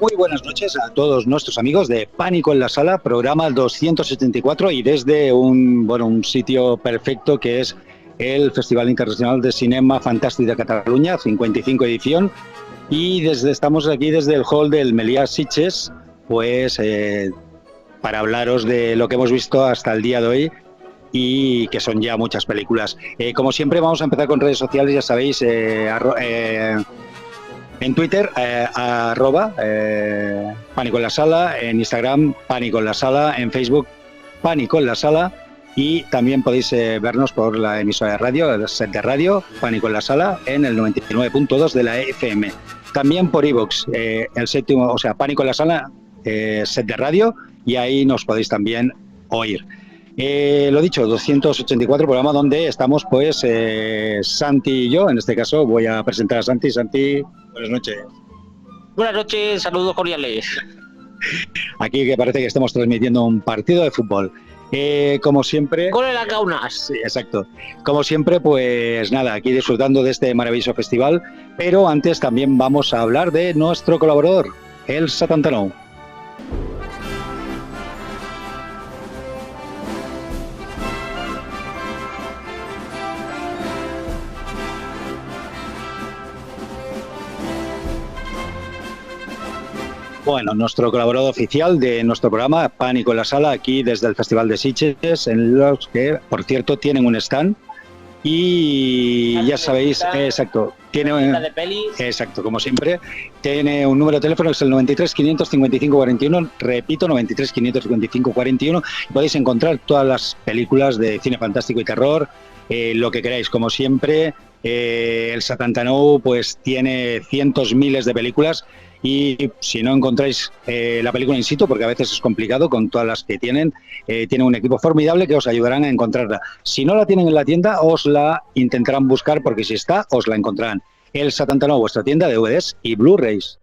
Muy buenas noches a todos nuestros amigos de Pánico en la Sala, programa 274 y desde un sitio perfecto que es el Festival Internacional de Cinema Fantàstic de Cataluña, 55 edición, y estamos aquí desde el hall del Meliá Sitges, pues para hablaros de lo que hemos visto hasta el día de hoy y que son ya muchas películas. Como siempre vamos a empezar con redes sociales, ya sabéis, en Twitter, Pánico en la Sala, en Instagram, Pánico en la Sala, en Facebook, Pánico en la Sala, y también podéis vernos por la emisora de radio, el set de radio, Pánico en la Sala, en el 99.2 de la FM. También por iVoox, el séptimo, o sea, Pánico en la Sala, set de radio, y ahí nos podéis también oír. Lo dicho, 284 programa donde estamos pues Santi y yo. En este caso voy a presentar a Santi. Santi, buenas noches. Buenas noches, saludos cordiales. Aquí que parece que estamos transmitiendo un partido de fútbol. Como siempre... ¡Con las gaunas! Sí, exacto. Como siempre, pues nada, aquí disfrutando de este maravilloso festival. Pero antes también vamos a hablar de nuestro colaborador, el 79. Bueno, nuestro colaborador oficial de nuestro programa, Pánico en la Sala, aquí desde el Festival de Sitges, en los que, por cierto, tienen un stand. Y ya sabéis, exacto, tiene de pelis. Exacto, como siempre, tiene un número de teléfono que es el 93 555 41, repito, 93 555 41, y podéis encontrar todas las películas de cine fantástico y terror, lo que queráis, como siempre. El 79 pues tiene cientos, miles de películas, y si no encontráis la película in situ, porque a veces es complicado con todas las que tienen un equipo formidable que os ayudarán a encontrarla. Si no la tienen en la tienda, os la intentarán buscar, porque si está, os la encontrarán. El 79, vuestra tienda de DVDs y Blu-rays.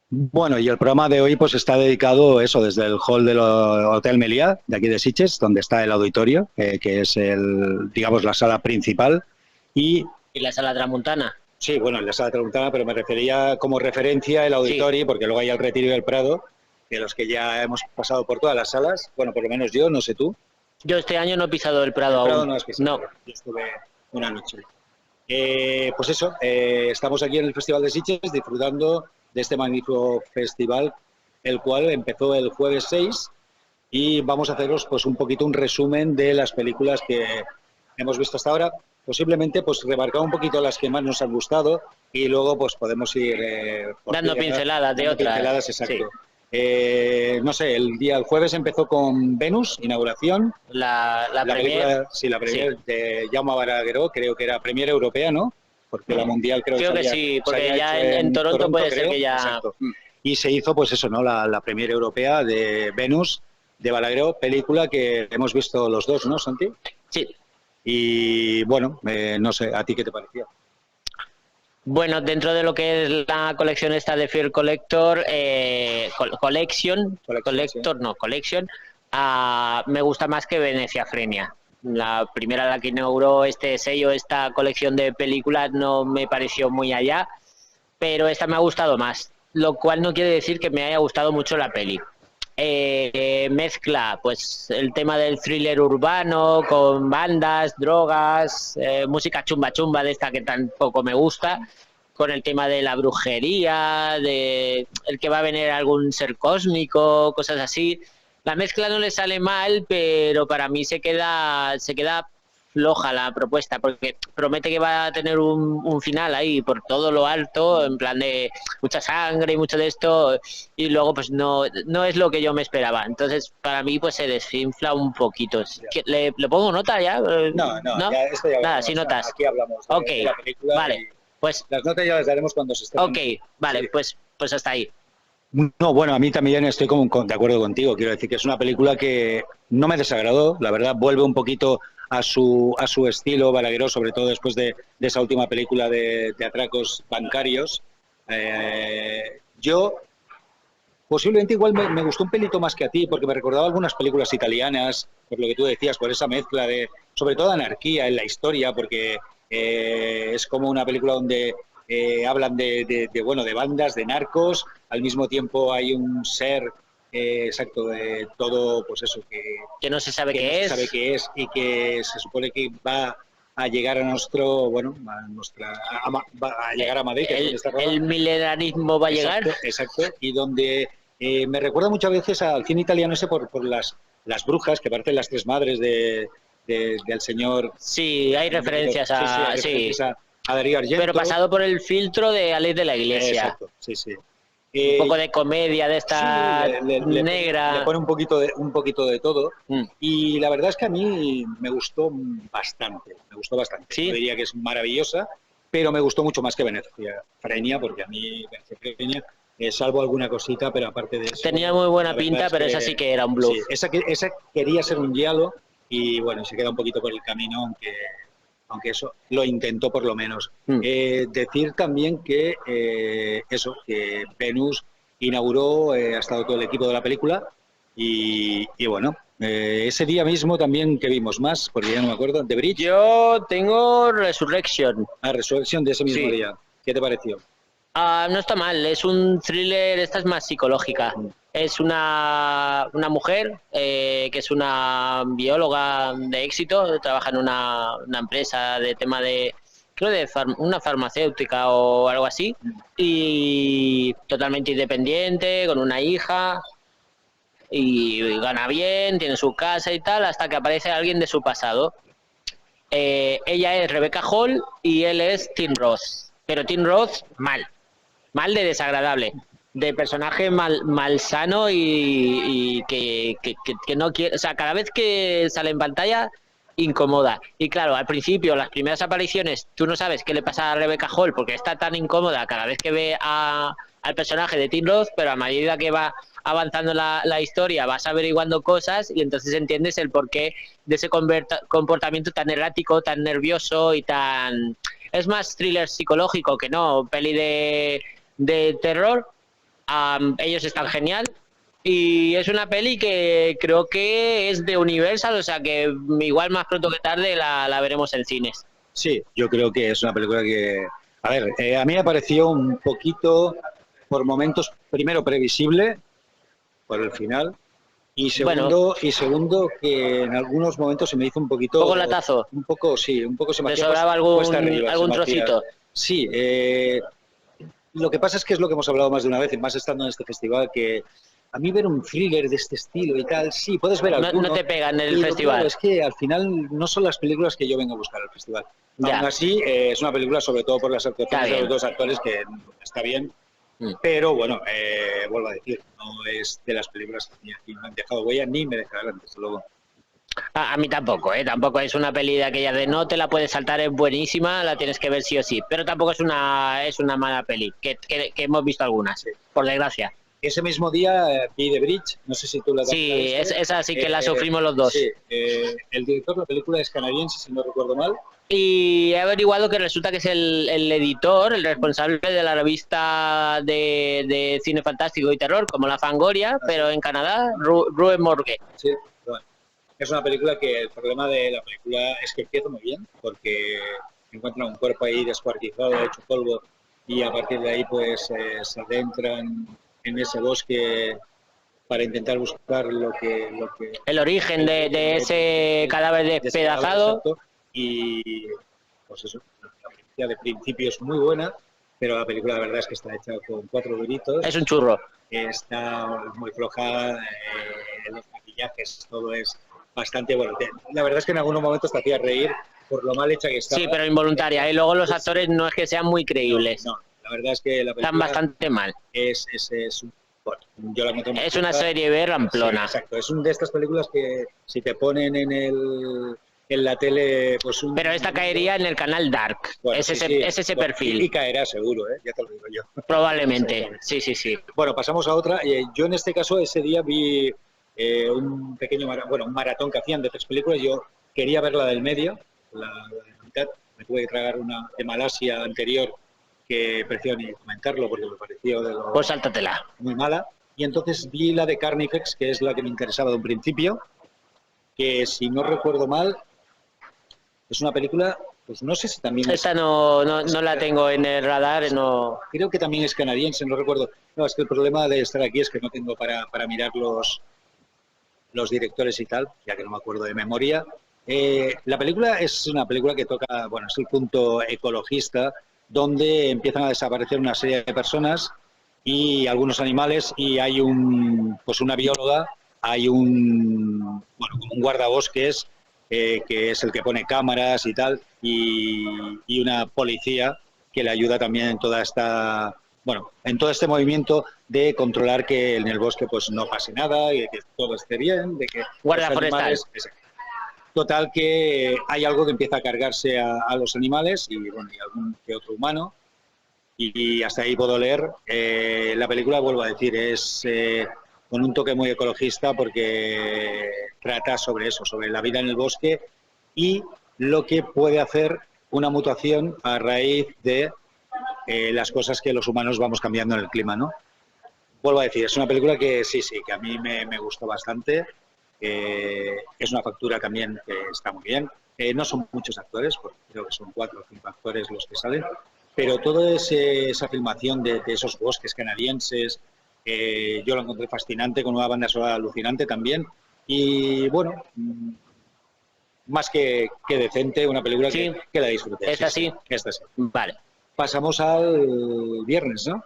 Bueno, y el programa de hoy pues está dedicado eso desde el hall del Hotel Meliá, de aquí de Sitges, donde está el auditorio, que es digamos la sala principal. ¿Y la sala Tramuntana? Sí, bueno, la sala Tramuntana, pero me refería como referencia el auditorio, sí, porque luego hay el Retiro y el Prado, de los que ya hemos pasado por todas las salas. Bueno, por lo menos yo, no sé tú. Yo este año no he pisado el Prado aún. El Prado no has pisado. No. Yo estuve una noche. Pues eso, estamos aquí en el Festival de Sitges disfrutando de este magnífico festival, el cual empezó el jueves 6, y vamos a haceros pues un poquito un resumen de las películas que hemos visto hasta ahora, posiblemente pues remarcar un poquito las que más nos han gustado y luego pues podemos ir dando pinceladas de otras. Pinceladas, exacto. Sí. No sé, el jueves empezó con Venus, inauguración. La película, sí, la premier de Jaume Balagueró, creo que era premier europea, ¿no? Porque la mundial creo que sí, porque ya en Toronto puede ser que ya... Exacto. Y se hizo pues eso, ¿no? La premier europea de Venus, de Balagueró, película que hemos visto los dos, ¿no, Santi? Sí. Y bueno, no sé, ¿a ti qué te pareció? Bueno, dentro de lo que es la colección esta de Fear Collector, Collection, me gusta más que Venecia Frenia. La primera, la que inauguró este sello, esta colección de películas, no me pareció muy allá, pero esta me ha gustado más, lo cual no quiere decir que me haya gustado mucho la peli. Mezcla pues el tema del thriller urbano con bandas, drogas, música chumba chumba de esta que tampoco me gusta, con el tema de la brujería, de el que va a venir algún ser cósmico, cosas así. La mezcla no le sale mal, pero para mí se queda floja la propuesta, porque promete que va a tener un final ahí por todo lo alto, en plan de mucha sangre y mucho de esto, y luego pues no es lo que yo me esperaba. Entonces para mí pues se desinfla un poquito. ¿Le pongo nota ya? No, ya, esto ya nada, sin notas. Aquí hablamos de la película. Vale. Pues, Las notas ya las daremos cuando se estén. ok, vale, Sí. pues hasta ahí. No, bueno, a mí también estoy de acuerdo contigo. Quiero decir que es una película que no me desagradó, la verdad, vuelve un poquito a su estilo balagueró, sobre todo después de esa última película de atracos bancarios. Yo posiblemente igual me gustó un pelito más que a ti, porque me recordaba algunas películas italianas, por lo que tú decías, por esa mezcla de, sobre todo, anarquía en la historia, porque es como una película donde hablan bueno, de bandas, de narcos, al mismo tiempo hay un ser, exacto, de todo, pues eso, Que no se sabe que no qué se es. sabe qué es y que se supone que va a llegar a nuestro, bueno, va a llegar a Madrid, que es donde está rodada. El milenarismo va a llegar. Exacto, y donde me recuerda muchas veces al cine italiano ese por las brujas, que parecen las tres madres del señor. Sí, hay referencias Sí, sí, hay a... Sí, referencias a Darío Argento. pero pasado por el filtro de la ley de la iglesia. Exacto, sí, sí. Un poco de comedia de esta Sí, negra. le pone un poquito de todo. Y la verdad es que a mí me gustó bastante. ¿Sí? No diría que es maravillosa, pero me gustó mucho más que Venecia Frenia, porque a mí Venecia Frenia, salvo alguna cosita, pero aparte de eso... Tenía muy buena pinta, pero esa sí que era un bluff. Sí, esa quería ser un giallo y bueno, se queda un poquito por el camino, aunque eso lo intentó por lo menos. Decir también que que Venus inauguró, ha estado todo el equipo de la película y bueno, ese día mismo también que vimos más, porque ya no me acuerdo, The Bridge. Yo tengo Resurrection. Resurrección de ese mismo día. ¿Qué te pareció? No está mal, es un thriller, esta es más psicológica. Es una mujer que es una bióloga de éxito, trabaja en una empresa de tema de, creo de una farmacéutica o algo así, y totalmente independiente, con una hija, y gana bien, tiene su casa y tal, hasta que aparece alguien de su pasado. Ella es Rebecca Hall y él es Tim Roth, pero Tim Roth mal de desagradable, de personaje malsano y que no quiere, o sea, cada vez que sale en pantalla incomoda. Y claro, al principio, las primeras apariciones, tú no sabes qué le pasa a Rebecca Hall porque está tan incómoda cada vez que ve al personaje de Tim Roth, pero a medida que va avanzando la historia vas averiguando cosas y entonces entiendes el porqué de ese comportamiento tan errático, tan nervioso y tan... Es más thriller psicológico que no peli de terror. Ellos están genial y es una peli que creo que es de Universal, o sea que igual más pronto que tarde la veremos en cines. Sí, yo creo que es una película que, a ver, a mí me pareció un poquito, por momentos, primero previsible, por el final, y segundo que en algunos momentos se me hizo un poquito... ¿Un poco latazo? Un poco, sí, un poco se me ¿Le hacía sobraba algún hacía, trocito? Sí, lo que pasa es que es lo que hemos hablado más de una vez, y más estando en este festival, que a mí ver un thriller de este estilo y tal, sí, puedes ver alguno. No te pega en el festival. Claro, es que al final no son las películas que yo vengo a buscar al festival. Ya. Aún así, es una película sobre todo por las actuaciones de los dos actores que está bien. Pero bueno, vuelvo a decir, no es de las películas que me han dejado huella ni me dejarán, desde luego. A mí tampoco, tampoco es una peli de aquella de no te la puedes saltar, es buenísima, la tienes que ver sí o sí, pero tampoco es una mala peli, que hemos visto algunas, sí, por desgracia. Ese mismo día vi The Bridge, no sé si tú la has visto. Sí, esa sí que la sufrimos los dos. Sí, el director de la película es canadiense, si no recuerdo mal. Y he averiguado que resulta que es el editor, el responsable de la revista de cine fantástico y terror, como la Fangoria, pero en Canadá, Rue Morgue. Sí, bueno. Es una película que el problema de la película es que empieza muy bien, porque encuentran un cuerpo ahí descuartizado, hecho polvo, y a partir de ahí pues se adentran en ese bosque para intentar buscar lo que el origen de ese cadáver despedazado. Y pues eso, la película de principio es muy buena, pero la película la verdad es que está hecha con 4 duritos. Es un churro. Está muy floja, los maquillajes, todo es bastante bueno. La verdad es que en algunos momentos te hacía reír por lo mal hecha que está. Sí, pero involuntaria. Y luego los actores no es que sean muy creíbles. No, la verdad es que la película están bastante mal. Yo la noto es una serie B ramplona. Sí, exacto, es una de estas películas que si te ponen en el en la tele, pues Pero esta caería en el canal Dark, bueno, es, sí, ese, sí. es ese Bueno, perfil. y caerá seguro, ya te lo digo yo. Probablemente, sí, sí, sí. Bueno, pasamos a otra. Yo en este caso ese día vi un pequeño, un maratón que hacían de 3 películas. Yo quería ver la del medio, la de la mitad. Me tuve que tragar una de Malasia anterior que prefiero ni comentarlo porque me pareció de lo Pues sáltatela. muy mala. Y entonces vi la de Carnifex, que es la que me interesaba de un principio, que si no recuerdo mal, es una película, pues no sé si también Esta no la tengo en el radar, no. creo que también es canadiense, no recuerdo. No, es que el problema de estar aquí es que no tengo para mirar los directores y tal, ya que no me acuerdo de memoria. La película es una película que toca, bueno, es el punto ecologista, donde empiezan a desaparecer una serie de personas y algunos animales, y hay pues una bióloga, hay como un guardabosques, que es el que pone cámaras y tal, y una policía que le ayuda también en toda esta, en todo este movimiento de controlar que en el bosque pues no pase nada y de que todo esté bien, de que Guarda los forestal. animales... Total que hay algo que empieza a cargarse a los animales y, bueno, y algún que otro humano, y hasta ahí puedo leer. La película, vuelvo a decir, es con un toque muy ecologista porque trata sobre eso, sobre la vida en el bosque y lo que puede hacer una mutación a raíz de las cosas que los humanos vamos cambiando en el clima, ¿no? Vuelvo a decir, es una película que sí, que a mí me gustó bastante. Es una factura también que está muy bien. No son muchos actores, porque creo que son 4 o 5 actores los que salen, pero toda esa filmación de esos bosques canadienses, yo lo encontré fascinante, con una banda sonora alucinante también. Y bueno, más que decente, una película Sí. que la disfruté. ¿Esta sí? Esta sí. Vale. Pasamos al viernes, ¿no?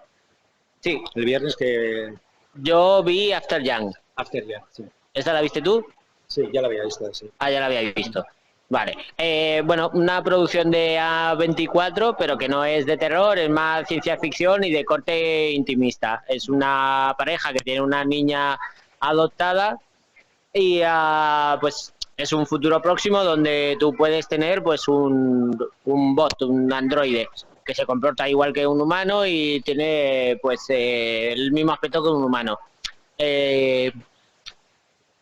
Sí. El viernes que... Yo vi After Young. After Young, sí. ¿Esta la viste tú? Sí, ya la había visto, sí. Ah, ya la había visto. Vale. Bueno, una producción de A24, pero que no es de terror, es más ciencia ficción y de corte intimista. Es una pareja que tiene una niña adoptada y pues es un futuro próximo donde tú puedes tener pues un bot, un androide que se comporta igual que un humano y tiene pues el mismo aspecto que un humano.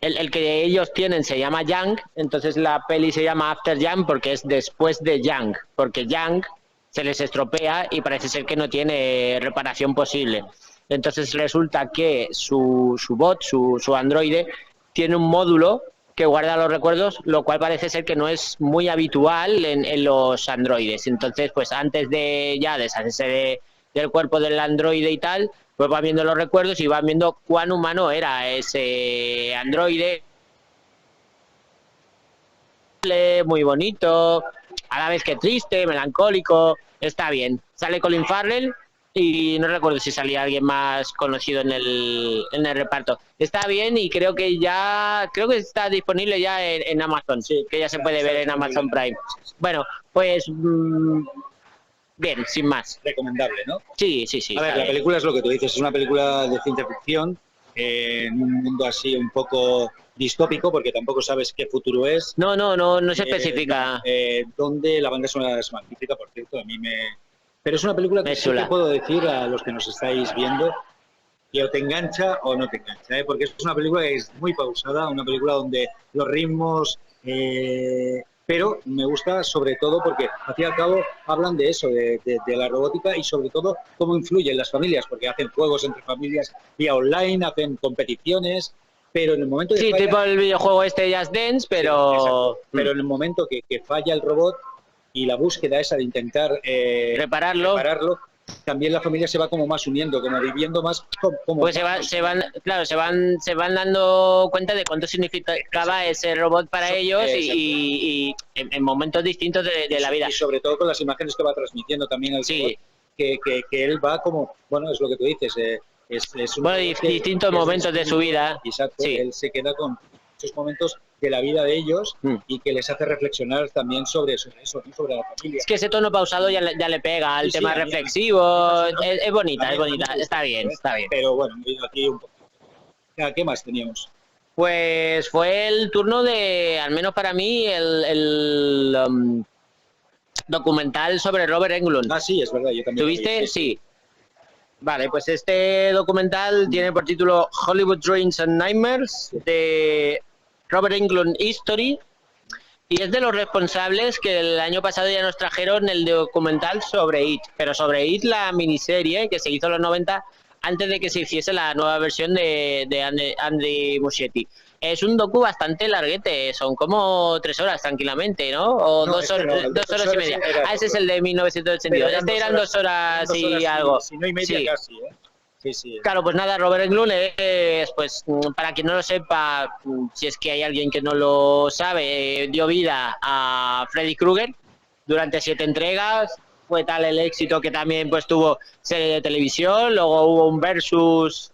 El que ellos tienen se llama Young, entonces la peli se llama After Young porque es después de Young, porque Young se les estropea y parece ser que no tiene reparación posible. Entonces resulta que su bot, su androide, tiene un módulo que guarda los recuerdos, lo cual parece ser que no es muy habitual en los androides. Entonces, pues antes de ya deshacerse del cuerpo del androide y tal, pues van viendo los recuerdos y van viendo cuán humano era ese androide. Muy bonito, a la vez que triste, melancólico, está bien. Sale Colin Farrell y no recuerdo si salía alguien más conocido en el reparto. Está bien y creo que está disponible ya en Amazon, sí, que ya se puede ver en Amazon Prime. Bueno, pues bien, sin más. Recomendable, ¿no? Sí. A ver, la película es lo que tú dices, es una película de ciencia ficción en un mundo así un poco distópico, porque tampoco sabes qué futuro es. No se especifica. Donde la banda sonora es magnífica, por cierto, a mí me... Pero es una película que sí que puedo decir a los que nos estáis viendo que o te engancha o no te engancha, porque es una película que es muy pausada, una película donde los ritmos... pero me gusta sobre todo porque al fin y al cabo hablan de eso, de la robótica y sobre todo cómo influye en las familias, porque hacen juegos entre familias vía online, hacen competiciones, pero en el momento de tipo el videojuego este Just Dance, pero... Sí, pero en el momento que falla el robot y la búsqueda esa de intentar repararlo, también la familia se va como más uniendo, como viviendo más como... Pues se van dando cuenta de cuánto significaba ese robot para ellos y en momentos distintos de la vida. Y sobre todo con las imágenes que va transmitiendo también el robot, que él va como, bueno, es lo que tú dices, distintos momentos de su vida. Exacto, él se queda con esos momentos de la vida de ellos y que les hace reflexionar también sobre eso, ¿no? Sobre la familia. Es que ese tono pausado ya le pega al tema reflexivo, es bonita, está bien. Pero bueno, aquí un poco. ¿Qué más teníamos? Pues fue el turno de, al menos para mí, el documental sobre Robert Englund. Ah, sí, es verdad, yo también. ¿Tuviste? Sí. Vale, pues este documental tiene por título Hollywood Dreams and Nightmares, de Robert Englund History, y es de los responsables que el año pasado ya nos trajeron el documental sobre It, pero sobre It, la miniserie que se hizo en los 90 antes de que se hiciese la nueva versión de Andy Muschietti. Es un docu bastante larguete, son como 3 horas tranquilamente, ¿no? O No, 2 horas, no, 2 horas y media. Ah, ese es el de 1982. Este eran 2 horas y algo. Si no y media Sí. casi, ¿eh? Sí, sí. Claro, pues nada, Robert Englund es, pues, para quien no lo sepa, si es que hay alguien que no lo sabe, dio vida a Freddy Krueger durante 7 entregas. Fue tal el éxito que también pues tuvo serie de televisión, luego hubo un versus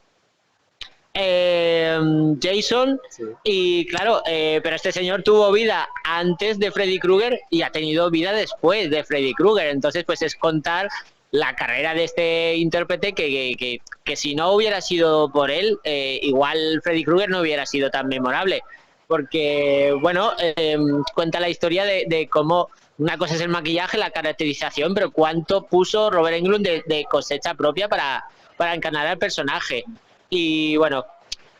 Jason, Sí. y claro, pero este señor tuvo vida antes de Freddy Krueger y ha tenido vida después de Freddy Krueger, entonces pues es contar la carrera de este intérprete que si no hubiera sido por él, igual Freddy Krueger no hubiera sido tan memorable, porque bueno, cuenta la historia de cómo una cosa es el maquillaje, la caracterización, pero cuánto puso Robert Englund de cosecha propia para encarnar al personaje. Y bueno,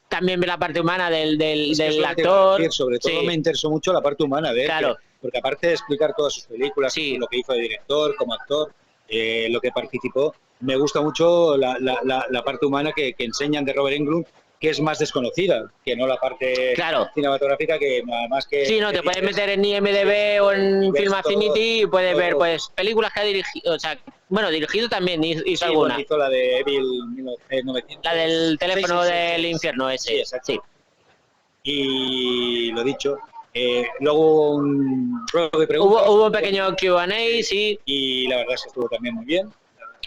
también ve la parte humana del actor. Decir, sobre todo sí. me interesó mucho la parte humana de él, Claro. porque aparte de explicar todas sus películas, Sí. lo que hizo de director, como actor, lo que participó, me gusta mucho la parte humana que enseñan de Robert Englund, que es más desconocida, que no la parte Claro. cinematográfica, que nada más que... Sí, no, te puedes meter en IMDb o en ves Film Affinity y puedes todo. ver pues películas que ha dirigido, o sea, bueno, dirigido también hizo Sí, alguna. bueno, hizo la de Evil 900. La del teléfono Sí, sí, sí, del sí. infierno ese. Sí, exacto. Sí. Y lo dicho, luego un juego de preguntas. Hubo un pequeño Q&A, sí. Y la verdad es que estuvo también muy bien.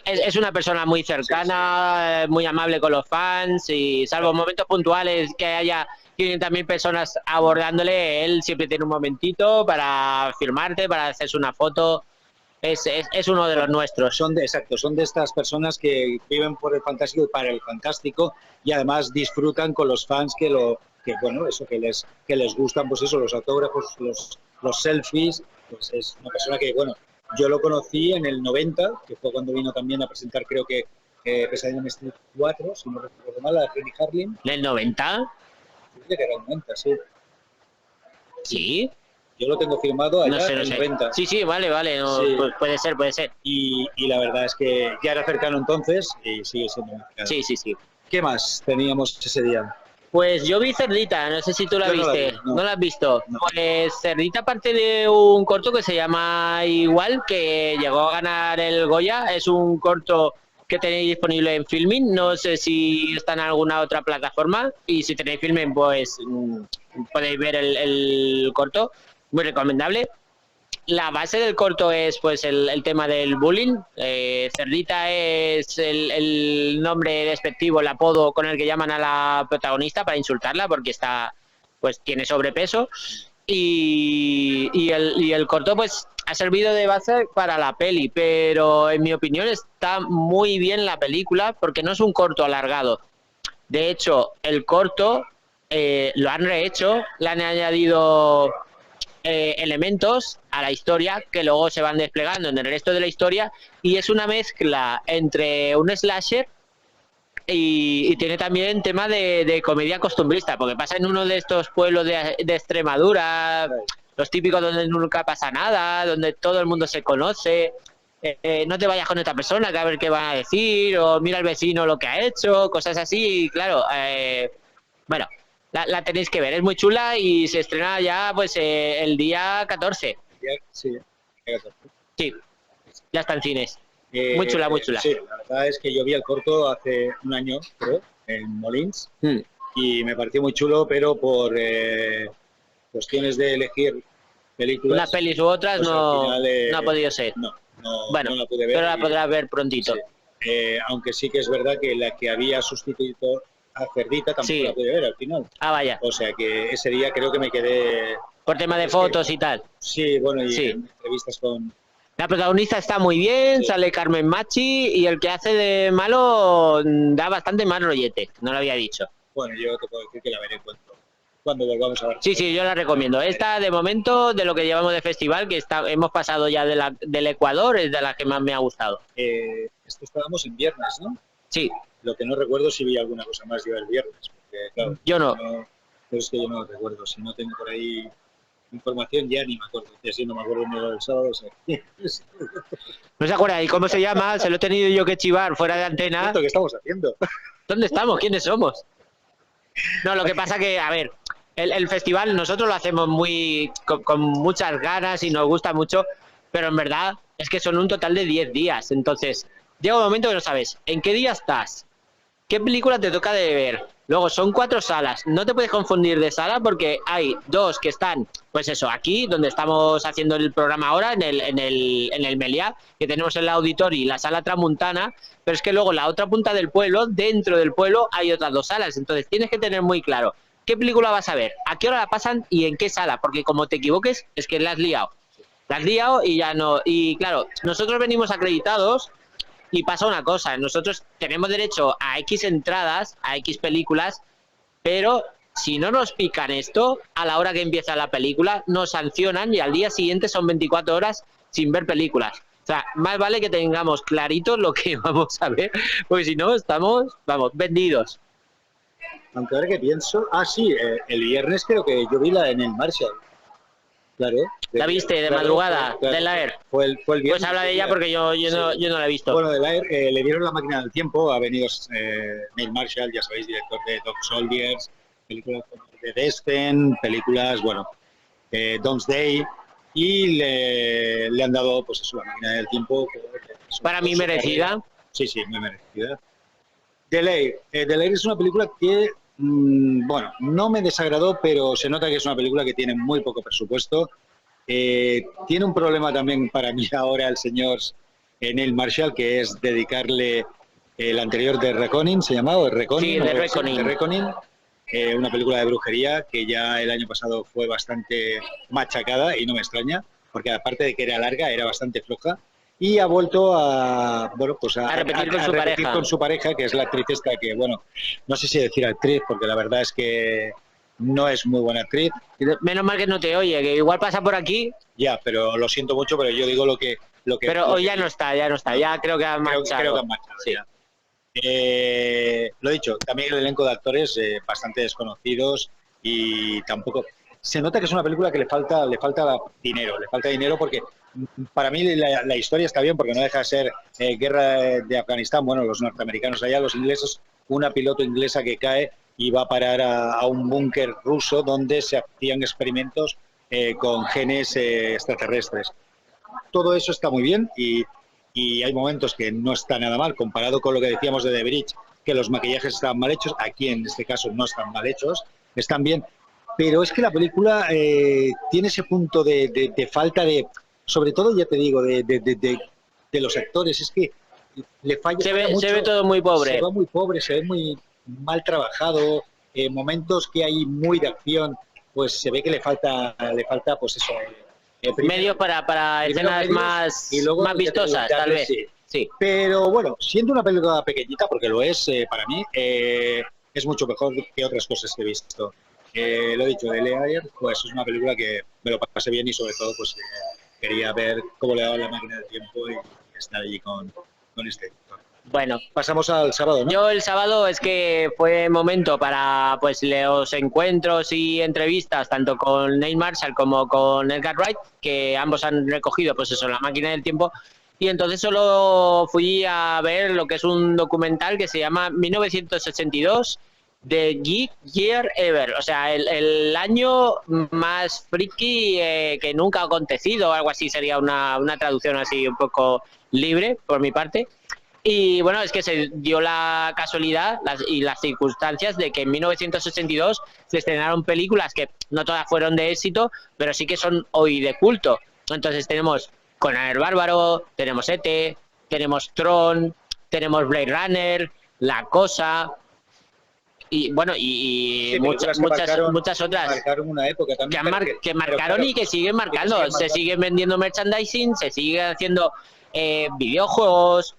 Es una persona muy cercana, muy amable con los fans, y salvo momentos puntuales que haya 500.000 personas abordándole, él siempre tiene un momentito para firmarte, para hacerse una foto. Es uno de los nuestros. Son de estas personas que viven por el fantástico y para el fantástico, y además disfrutan con los fans que bueno, eso que les gustan, pues eso, los autógrafos, los selfies. Pues es una persona que, bueno, yo lo conocí en el 90, que fue cuando vino también a presentar, creo que Pesadilla en Street 4, si no recuerdo mal, a Renny Harlin. ¿En el 90? Dice que era el 90, sí. Sí. Yo lo tengo firmado allá No sé, en el 90. Sí, vale, no, Sí. pues puede ser. Y la verdad es que ya era cercano entonces y sigue siendo muy cercano. Sí. ¿Qué más teníamos ese día? Pues yo vi Cerdita, no sé si tú la Yo no la viste. vi, no. ¿No la has visto? No. Pues Cerdita parte de un corto que se llama Igual, que llegó a ganar el Goya. Es un corto que tenéis disponible en Filmin. No sé si está en alguna otra plataforma. Y si tenéis Filmin, pues podéis ver el corto. Muy recomendable. La base del corto es pues el tema del bullying. Cerdita es el nombre despectivo, el apodo con el que llaman a la protagonista para insultarla porque pues tiene sobrepeso, y el corto pues ha servido de base para la peli, pero en mi opinión está muy bien la película porque no es un corto alargado. De hecho, el corto lo han rehecho, le han añadido elementos a la historia que luego se van desplegando en el resto de la historia, y es una mezcla entre un slasher y tiene también tema de comedia costumbrista, porque pasa en uno de estos pueblos de Extremadura, los típicos donde nunca pasa nada, donde todo el mundo se conoce. No te vayas con esta persona que a ver qué van a decir, o mira al vecino lo que ha hecho, cosas así. Y claro, bueno, la tenéis que ver, es muy chula y se estrena ya pues el día 14. Sí, Sí, ya está en cines. Muy chula, muy chula. Sí, la verdad es que yo vi el corto hace un año, creo, en Molins, y me pareció muy chulo, pero por cuestiones de elegir películas... Unas pelis u otras pues no, al final, no ha podido ser. Bueno, no la pude ver. pero la podrás ver prontito. Sí. Aunque sí que es verdad que la que había sustituido a Cerdita tampoco Sí. la pude ver al final. Ah, vaya. O sea que ese día creo que me quedé... Por tema de fotos y tal. Sí, bueno, y Sí. entrevistas con... La protagonista está muy bien, Sí. sale Carmen Machi, y el que hace de malo da bastante mal rollete, no lo había dicho. Bueno, yo te puedo decir que la veré cuando volvamos a ver. Sí, sí, yo la recomiendo. Esta, de momento, de lo que llevamos de festival, que hemos pasado ya del Ecuador, es de la que más me ha gustado. Esto estábamos en viernes, ¿no? Sí. Lo que no recuerdo si vi alguna cosa más yo el viernes. Porque, claro, yo no. Pero es que yo no recuerdo. Si no tengo por ahí información, ya ni me acuerdo. Y así no me acuerdo ni lo del sábado. O sea. No se acuerda. ¿Y cómo se llama? Se lo he tenido yo que chivar fuera de antena. ¿Qué estamos haciendo? ¿Dónde estamos? ¿Quiénes somos? No, lo que pasa que, a ver, el festival nosotros lo hacemos con muchas ganas y nos gusta mucho, pero en verdad es que son un total de 10 días. Entonces, llega un momento que no sabes en qué día estás, qué película te toca de ver. Luego son 4 salas, no te puedes confundir de sala porque hay 2 que están, pues eso, aquí donde estamos haciendo el programa ahora, en el Meliá, que tenemos el auditorio y la sala Tramuntana, pero es que luego la otra punta del pueblo, dentro del pueblo, hay otras 2 salas. Entonces tienes que tener muy claro qué película vas a ver, a qué hora la pasan y en qué sala, porque como te equivoques es que la has liado. La has liado y ya no. Y claro, nosotros venimos acreditados. Y pasa una cosa, nosotros tenemos derecho a X entradas, a X películas, pero si no nos pican esto, a la hora que empieza la película, nos sancionan y al día siguiente son 24 horas sin ver películas. O sea, más vale que tengamos clarito lo que vamos a ver, porque si no, estamos, vamos, vendidos. Aunque ahora que pienso, sí, el viernes creo que yo vi la en el Marshall. Claro. ¿La viste de madrugada, de la Air? Fue el viernes. Pues habla de ella porque yo no la he visto. Bueno, de la Air le dieron la máquina del tiempo, ha venido Neil Marshall, ya sabéis, director de Dog Soldiers, películas de Destin, películas, bueno, Doomsday, y le han dado, pues eso, la máquina del tiempo. Para mí merecida. Sí, muy merecida. The Lair es una película que bueno, no me desagradó, pero se nota que es una película que tiene muy poco presupuesto. Tiene un problema también para mí ahora el señor Neil Marshall, que es dedicarle el anterior de Reckoning, ¿se llamaba? Sí, de Reckoning. Una película de brujería que ya el año pasado fue bastante machacada y no me extraña, porque aparte de que era larga, era bastante floja. Y ha vuelto a repetir con su pareja, que es la actriz esta, que bueno, no sé si decir actriz, porque la verdad es que no es muy buena actriz. Menos mal que no te oye, que igual pasa por aquí. Ya, pero lo siento mucho, pero yo digo lo que pero hoy ya no está, ya creo que han marchado. Creo que han marchado, sí. Lo he dicho, también el elenco de actores bastante desconocidos y tampoco... Se nota que es una película que le falta dinero porque para mí la historia está bien porque no deja de ser guerra de Afganistán, bueno, los norteamericanos allá, los ingleses, una piloto inglesa que cae y va a parar a un búnker ruso donde se hacían experimentos con genes extraterrestres. Todo eso está muy bien y hay momentos que no está nada mal, comparado con lo que decíamos de The Bridge, que los maquillajes estaban mal hechos, aquí en este caso no están mal hechos, están bien. Pero es que la película tiene ese punto de falta de, sobre todo ya te digo, de los actores. Es que le falla mucho. Se ve todo muy pobre. Se ve muy pobre, se ve muy mal trabajado. Momentos que hay muy de acción, pues se ve que le falta pues eso. Medios para escenas más vistosas, tal vez. Sí. Pero bueno, siendo una película pequeñita, porque lo es para mí, es mucho mejor que otras cosas que he visto. Lo he dicho, de Lair, pues es una película que me lo pasé bien y sobre todo pues quería ver cómo le daba la máquina del tiempo y estar allí con este director. Bueno, pasamos al sábado, ¿no? Yo el sábado es que fue momento para pues los encuentros y entrevistas tanto con Neil Marshall como con Edgar Wright, que ambos han recogido pues eso, la máquina del tiempo. Y entonces solo fui a ver lo que es un documental que se llama 1982, The Geek Year Ever, o sea, el año más friki que nunca ha acontecido, o algo así, sería una traducción así un poco libre por mi parte. Y bueno, es que se dio la casualidad y las circunstancias de que en 1982 se estrenaron películas que no todas fueron de éxito, pero sí que son hoy de culto. Entonces tenemos Conan el Bárbaro, tenemos E.T., tenemos Tron, tenemos Blade Runner, La Cosa... Y bueno, y sí, muchas otras marcaron una época también, que marcaron y que siguen marcando. Se siguen vendiendo merchandising, se sigue haciendo videojuegos,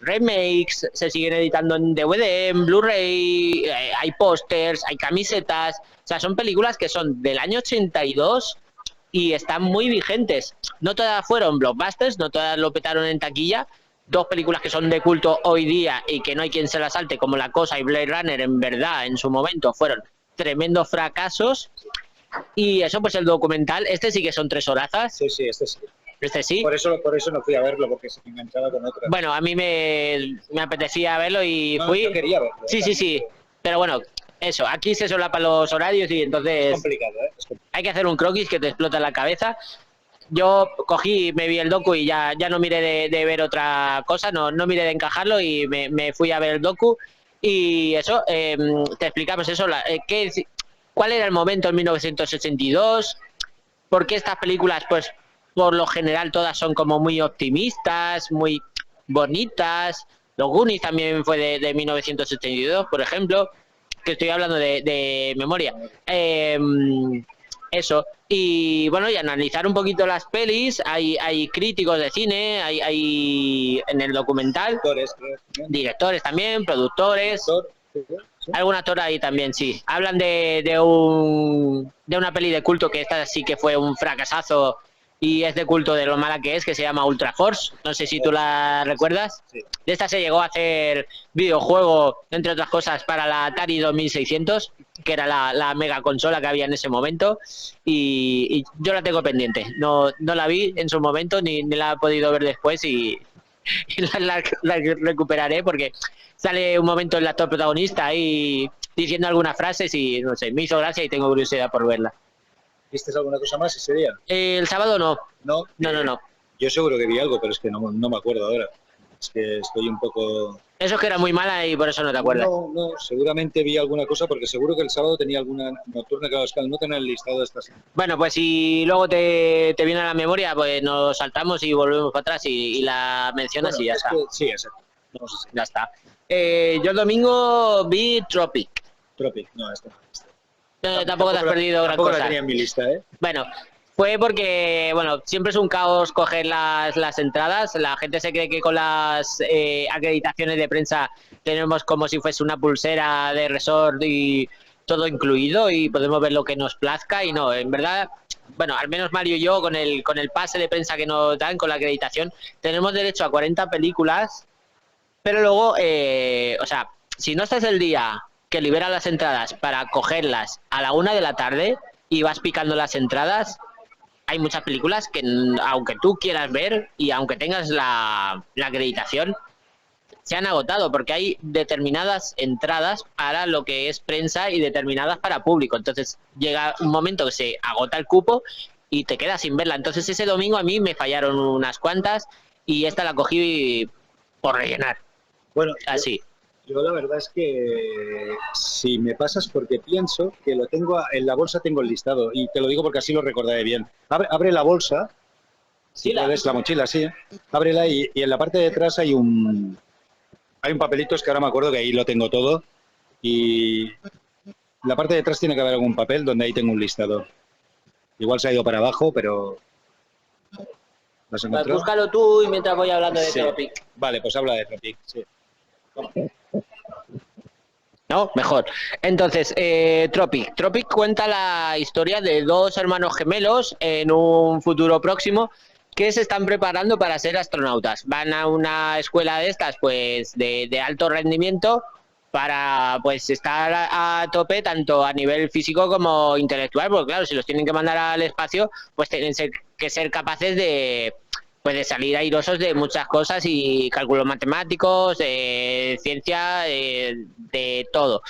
remakes, se siguen editando en DVD, en Blu-ray, hay pósters, hay camisetas. O sea, son películas que son del año 82 y están muy vigentes. No todas fueron blockbusters, no todas lo petaron en taquilla. Dos películas que son de culto hoy día y que no hay quien se las salte, como La Cosa y Blade Runner, en verdad, en su momento, fueron tremendos fracasos. Y eso, pues el documental, este sí que son 3 horazas. Sí, sí, este sí. Este sí. Por eso no fui a verlo, porque se me enganchaba con otra. Bueno, a mí me apetecía verlo y No, fui. yo quería verlo. Sí. Pero bueno, eso, aquí se solapan los horarios y entonces Es complicado, ¿eh? Es complicado. hay que hacer un croquis que te explota la cabeza. Yo cogí, me vi el docu y ya no miré de ver otra cosa, no miré de encajarlo y me fui a ver el docu. Y eso, te explicamos eso, cuál era el momento en 1982, por qué estas películas, pues por lo general todas son como muy optimistas, muy bonitas. Los Goonies también fue de 1982, por ejemplo, que estoy hablando de memoria. Eso. Y bueno, y analizar un poquito las pelis. Hay críticos de cine, hay en el documental, directores también, productores. Algún actor ahí también, sí. Hablan de una peli de culto, que esta sí que fue un fracasazo y es de culto de lo mala que se llama Ultra Force. No sé si tú la recuerdas. Sí. De esta se llegó a hacer videojuego, entre otras cosas, para la Atari 2600, que era la mega consola que había en ese momento, y yo la tengo pendiente. No la vi en su momento, ni la he podido ver después, y la recuperaré, porque sale un momento el actor protagonista ahí diciendo algunas frases y no sé, me hizo gracia y tengo curiosidad por verla. ¿Viste alguna cosa más ese día? El sábado no. No. Yo seguro que vi algo, pero es que no me acuerdo ahora. Es que estoy un poco... Eso es que era muy mala y por eso no te acuerdas. No, seguramente vi alguna cosa, porque seguro que el sábado tenía alguna nocturna, que no tenía el listado de estas. Bueno, pues si luego te viene a la memoria, pues nos saltamos y volvemos para atrás y la mencionas, y ya está. Sí, exacto. Ya está. Yo el domingo vi Tropic. No, esto tampoco te has perdido gran cosa. Tampoco la tenía en mi lista, ¿eh? Bueno, fue porque, bueno, siempre es un caos coger las entradas. La gente se cree que con las acreditaciones de prensa tenemos como si fuese una pulsera de resort y todo incluido y podemos ver lo que nos plazca, y no, en verdad, bueno, al menos Mario y yo, con el pase de prensa que nos dan, con la acreditación, tenemos derecho a 40 películas, pero luego, o sea, si no estás el día que libera las entradas para cogerlas a la 1 de la tarde y vas picando las entradas, hay muchas películas que, aunque tú quieras ver y aunque tengas la acreditación, se han agotado, porque hay determinadas entradas para lo que es prensa y determinadas para público. Entonces llega un momento que se agota el cupo y te quedas sin verla. Entonces ese domingo a mí me fallaron unas cuantas y esta la cogí por rellenar. Bueno, así. Yo la verdad es que si me pasas, porque pienso que lo tengo en la bolsa, tengo el listado, y te lo digo porque así lo recordaré bien. Abre la bolsa, si puedes, la mochila, sí. Ábrela y en la parte de atrás hay un papelito, es que ahora me acuerdo que ahí lo tengo todo, y en la parte de atrás tiene que haber algún papel donde ahí tengo un listado. Igual se ha ido para abajo, pero... ¿Lo has encontrado? Pues búscalo tú y mientras voy hablando de Tropic. Vale, pues habla de Tropic, sí. No, mejor. Entonces, Tropic cuenta la historia de dos hermanos gemelos en un futuro próximo que se están preparando para ser astronautas. Van a una escuela de estas, pues, de alto rendimiento, para, pues, estar a tope tanto a nivel físico como intelectual, porque claro, si los tienen que mandar al espacio, pues tienen que ser capaces de salir airosos de muchas cosas, y cálculos matemáticos, ciencia, de todo.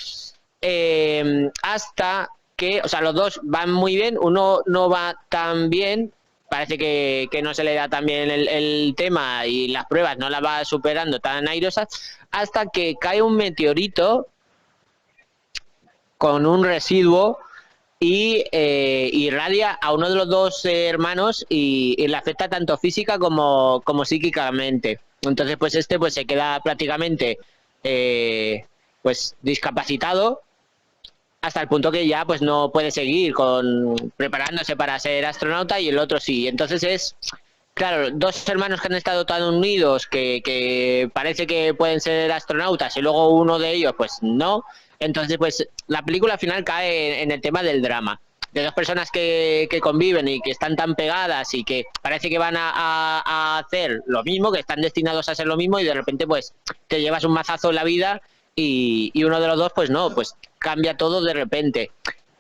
Hasta que, o sea, los dos van muy bien, uno no va tan bien, parece que no se le da tan bien el tema y las pruebas no las va superando tan airosas, hasta que cae un meteorito con un residuo y irradia a uno de los dos hermanos y le afecta tanto física como psíquicamente. Entonces, pues pues se queda prácticamente pues discapacitado, hasta el punto que ya pues no puede seguir preparándose para ser astronauta, y el otro sí. Entonces es Claro, dos hermanos que han estado tan unidos que parece que pueden ser astronautas y luego uno de ellos pues no. Entonces pues la película al final cae en el tema del drama. De dos personas que conviven y que están tan pegadas y que parece que van a hacer lo mismo, que están destinados a hacer lo mismo y de repente pues te llevas un mazazo en la vida y uno de los dos pues no, pues cambia todo de repente.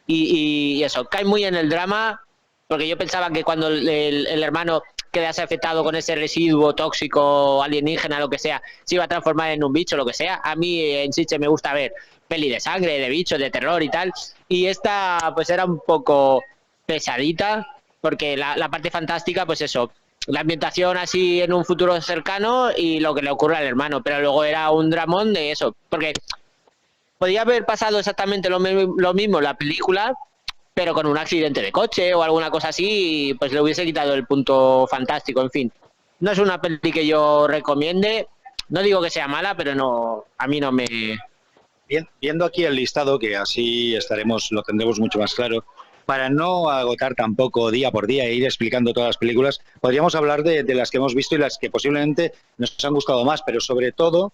Y eso, cae muy en el drama, porque yo pensaba que cuando el hermano quedase afectado con ese residuo tóxico, alienígena, lo que sea, se iba a transformar en un bicho, lo que sea. A mí en Sitges me gusta ver peli de sangre, de bichos, de terror y tal, y esta pues era un poco pesadita, porque la parte fantástica, pues eso, la ambientación así en un futuro cercano y lo que le ocurre al hermano, pero luego era un dramón de eso, porque podía haber pasado exactamente lo mismo la película, pero con un accidente de coche o alguna cosa así, pues le hubiese quitado el punto fantástico, en fin. No es una peli que yo recomiende, no digo que sea mala, pero no, a mí no me... Viendo aquí el listado, que así lo tendremos mucho más claro, para no agotar tampoco día por día e ir explicando todas las películas, podríamos hablar de las que hemos visto y las que posiblemente nos han gustado más, pero sobre todo,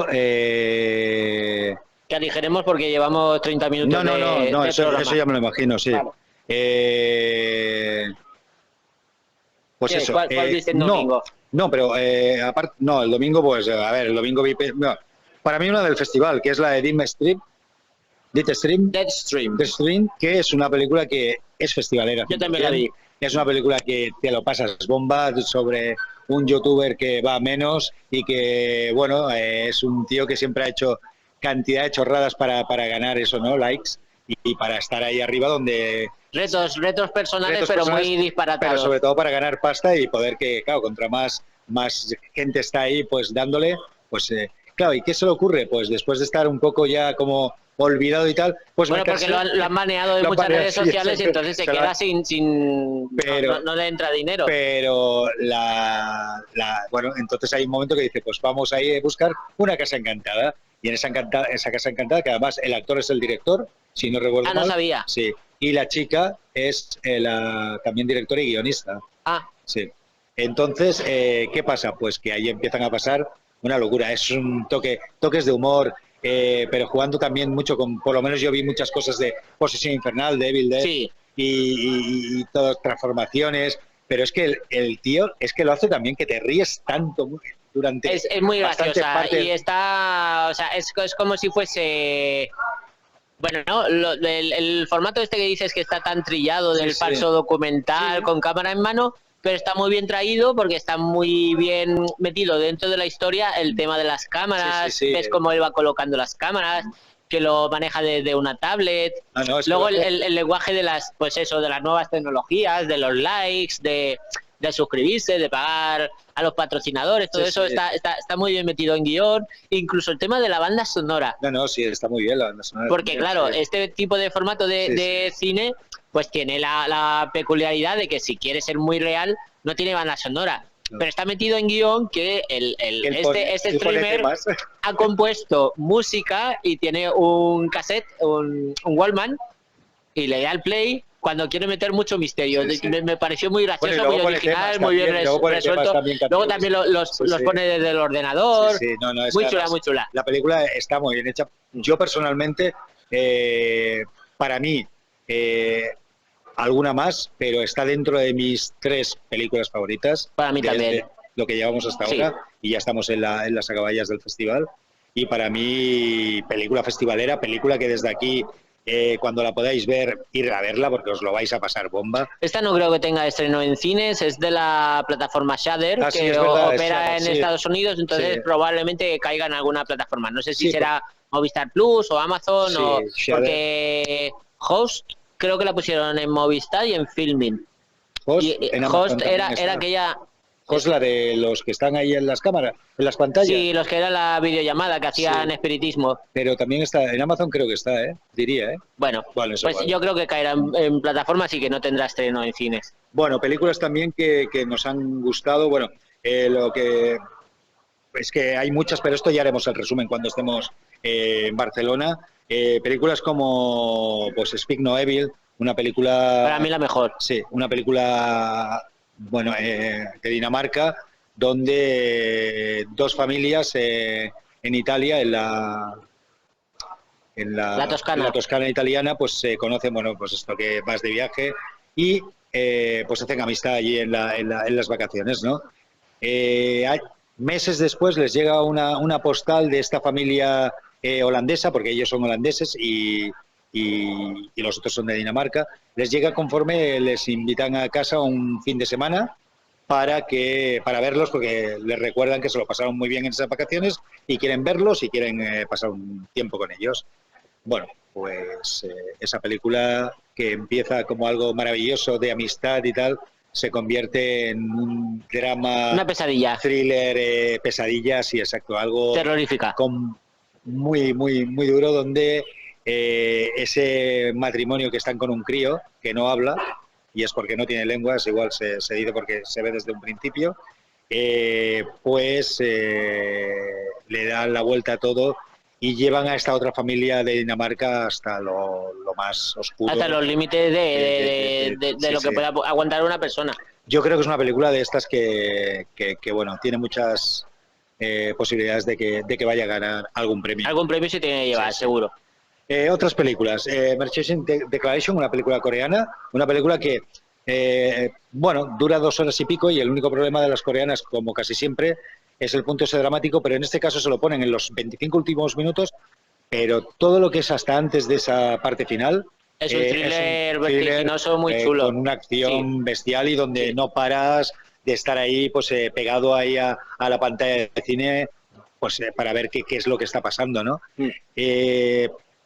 que aligeremos porque llevamos 30 minutos no, eso ya me lo imagino, sí. Vale. Pues ¿Qué? eso. ¿Cuál viste el domingo? No, pero aparte, no, el domingo, pues, a ver, el domingo vi, no, para mí una del festival, que es la de Deadstream, que es una película que es festivalera. Yo también la vi. Es una película que te lo pasas bomba sobre un youtuber que va menos y que, bueno, es un tío que siempre ha hecho cantidad de chorradas para ganar eso, ¿no? Likes y para estar ahí arriba donde... Retos personales, pero muy disparatados. Pero sobre todo para ganar pasta y poder que, claro, contra más gente está ahí, pues dándole, pues... claro, ¿y qué se le ocurre? Pues después de estar un poco ya como olvidado y tal, pues bueno, porque lo han maneado de muchas redes sociales y entonces se queda sin pero, no le entra dinero. Pero bueno, entonces hay un momento que dice, pues vamos a ir a buscar una casa encantada. Y en esa casa encantada, que además el actor es el director, si no recuerdo mal. No sabía. Sí. Y la chica es también directora y guionista. Sí. Entonces, ¿qué pasa? Pues que ahí empiezan a pasar una locura. Es un toques de humor, pero jugando también mucho con, por lo menos yo vi muchas cosas de Posesión Infernal, de Evil Dead, sí. y todas transformaciones, pero es que el tío es que lo hace también que te ríes tanto durante es muy graciosa y está, o sea, es como si fuese... Bueno, ¿no? El formato este que dices que está tan trillado del falso documental con cámara en mano, pero está muy bien traído porque está muy bien metido dentro de la historia el tema de las cámaras, ves cómo él va colocando las cámaras, que lo maneja desde una tablet. Luego el lenguaje de las, pues eso, de las nuevas tecnologías, de los likes, de suscribirse, de pagar a los patrocinadores, todo eso está muy bien metido en guión, incluso el tema de la banda sonora. Sí, está muy bien la banda sonora. Porque claro, este tipo de formato de cine, pues tiene la peculiaridad de que si quiere ser muy real, no tiene banda sonora. Pero está metido en guión que este streamer ha compuesto música y tiene un cassette, un Wallman, y le da al play cuando quiere meter mucho misterio. Me pareció muy gracioso, muy original, muy bien resuelto. Luego también los pone desde el ordenador. Muy chula, muy chula. La película está muy bien hecha. Yo personalmente, para mí, alguna más, pero está dentro de mis 3 películas favoritas. Para mí también. Lo que llevamos hasta ahora, y ya estamos en las acaballas del festival. Y para mí, película festivalera, película que desde aquí... cuando la podáis ver, ir a verla porque os lo vais a pasar bomba. Esta no creo que tenga estreno en cines, es de la plataforma Shudder, que opera en Estados Unidos, entonces probablemente caiga en alguna plataforma. No sé si será Movistar Plus o Amazon, porque Host creo que la pusieron en Movistar y en Filmin. Host era aquella... ¿Es la de los que están ahí en las cámaras, en las pantallas? Sí, los que era la videollamada, que hacían espiritismo. Pero también está, en Amazon creo que está, diría, Bueno, pues yo creo que caerá en plataformas y que no tendrá estreno en cines. Bueno, películas también que nos han gustado, bueno, lo que... Es que hay muchas, pero esto ya haremos el resumen cuando estemos en Barcelona. Películas como, pues, Speak No Evil, una película... Para mí la mejor. Sí, una película... bueno, de Dinamarca, donde dos familias en Italia, La en Toscana. la Toscana italiana, pues se conocen, bueno, pues esto que vas de viaje y pues hacen amistad allí en las vacaciones, ¿no? Hay, meses después les llega una postal de esta familia holandesa, porque ellos son holandeses y los otros son de Dinamarca. Les llega conforme les invitan a casa un fin de semana para verlos, porque les recuerdan que se lo pasaron muy bien en esas vacaciones y quieren verlos y quieren pasar un tiempo con ellos. Bueno, pues esa película que empieza como algo maravilloso de amistad y tal, se convierte en un drama, Una pesadilla. thriller, pesadilla, sí, exacto, algo Terrorífica. con muy duro, donde ese matrimonio que están con un crío que no habla, y es porque no tiene lenguas, igual se dice porque se ve desde un principio, pues le dan la vuelta a todo y llevan a esta otra familia de Dinamarca hasta lo más oscuro. Hasta los límites de sí, lo que sí. pueda aguantar una persona. Yo creo que es una película de estas que bueno, tiene muchas posibilidades de que vaya a ganar algún premio. Algún premio se tiene que llevar, Sí. seguro. Otras películas. Emergency Declaration, una película coreana, una película que, bueno, dura 2 horas y pico y el único problema de las coreanas, como casi siempre, es el punto ese dramático, pero en este caso se lo ponen en los 25 últimos minutos, pero todo lo que es hasta antes de esa parte final Es un thriller vertiginoso muy chulo. con una acción bestial y donde Sí. no paras de estar ahí pues pegado ahí a la pantalla de cine pues para ver qué es lo que está pasando, ¿no?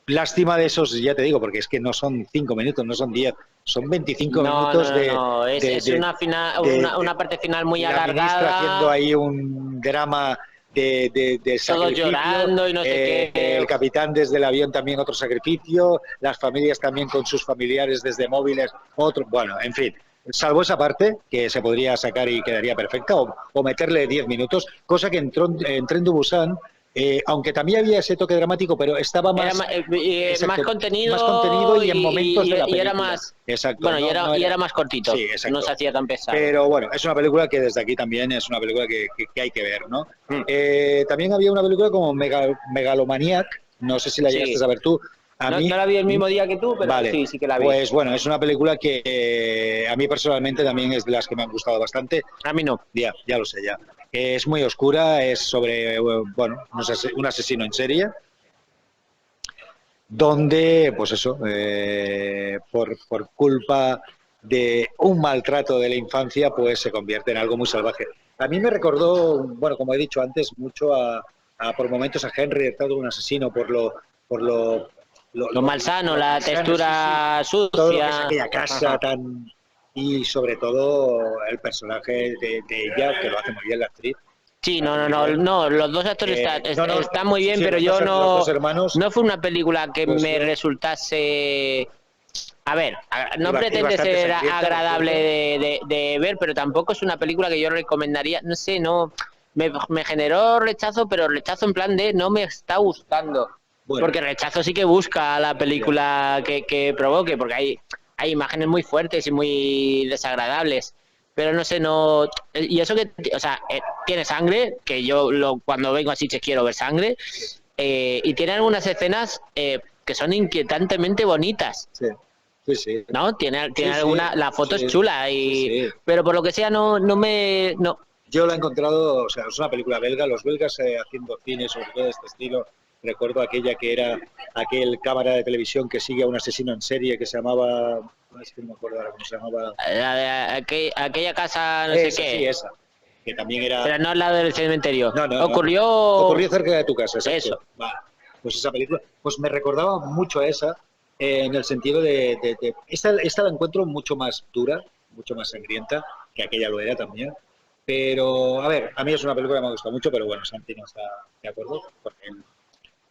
Lástima de esos, ya te digo, porque es que no son 5 minutos, no son 10, son 25 minutos No. Es una parte final muy la ministra alargada. haciendo ahí un drama de Todos sacrificio, llorando y no sé qué. el capitán desde el avión también otro sacrificio, las familias también con sus familiares desde móviles, otro, bueno, en fin. Salvo esa parte, que se podría sacar y quedaría perfecta, o meterle 10 minutos, cosa que en Tren to Busan, aunque también había ese toque dramático, pero estaba más, más contenido y en momentos de la película. Y era más, exacto, bueno, y era más cortito, sí, exacto. No se hacía tan pesado. Pero bueno, es una película que desde aquí también es una película que hay que ver, ¿no? También había una película como Megalomaniac, no sé si la llegaste a ver tú. No la vi el mismo día que tú, pero vale, sí que la vi. Pues bueno, es una película que a mí personalmente también es de las que me han gustado bastante. A mí no. Ya lo sé, ya. Es muy oscura, es sobre, bueno, un asesino en serie, donde, pues eso, por culpa de un maltrato de la infancia, pues se convierte en algo muy salvaje. A mí me recordó, bueno, como he dicho antes, mucho por momentos a Henry, un asesino, por lo malsano, la textura sucia. Todo lo que es aquella casa tan... Y sobre todo el personaje de ella, que lo hace muy bien la actriz. Sí, no, los dos actores están muy bien, pero yo los dos hermanos, no fue una película que pues, me resultase... A ver, no pretende ser sangrienta, agradable de ver, pero tampoco es una película que yo recomendaría, no sé, me generó rechazo, pero rechazo en plan de no me está gustando. Bueno. Porque rechazo sí que busca la película que provoque, porque hay imágenes muy fuertes y muy desagradables. Pero no sé, y eso que, o sea, tiene sangre, que yo cuando vengo así quiero ver sangre, y tiene algunas escenas que son inquietantemente bonitas. Sí. ¿No? Tiene alguna, la foto es chula, pero por lo que sea no. Yo la he encontrado, o sea, es una película belga, los belgas haciendo cine sobre todo de este estilo. Recuerdo aquella que era aquel cámara de televisión que sigue a un asesino en serie que se llamaba, no es que no me acuerdo ahora cómo se llamaba. Aquella casa, no sé qué. Sí, esa. Que también era... Pero no al lado del cementerio. No. Ocurrió cerca de tu casa, exacto. Eso. Va. Pues esa película, pues me recordaba mucho a esa, en el sentido de esta la encuentro mucho más dura, mucho más sangrienta, que aquella lo era también. Pero, a ver, a mí es una película que me gusta mucho, pero bueno, Santi no está de acuerdo. Porque